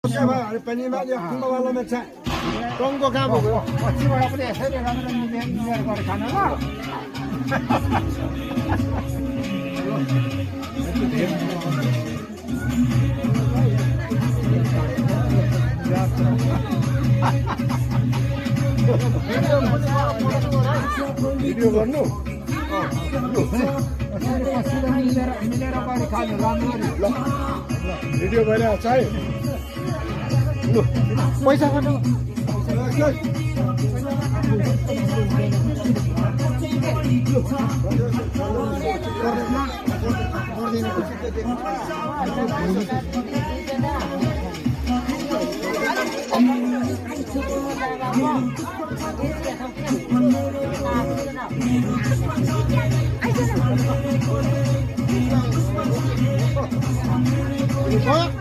पनि वालामा चाहिँ टङ्को कहाँ भएको पछिबाट पनि यसरी राम्ररी मिलेर गरेर खानु ल भिडियो गर्नु मिलेर गरेर खानु राम्ररी ल भिडियो भइरहेको छ है पैसा खानु Ôi,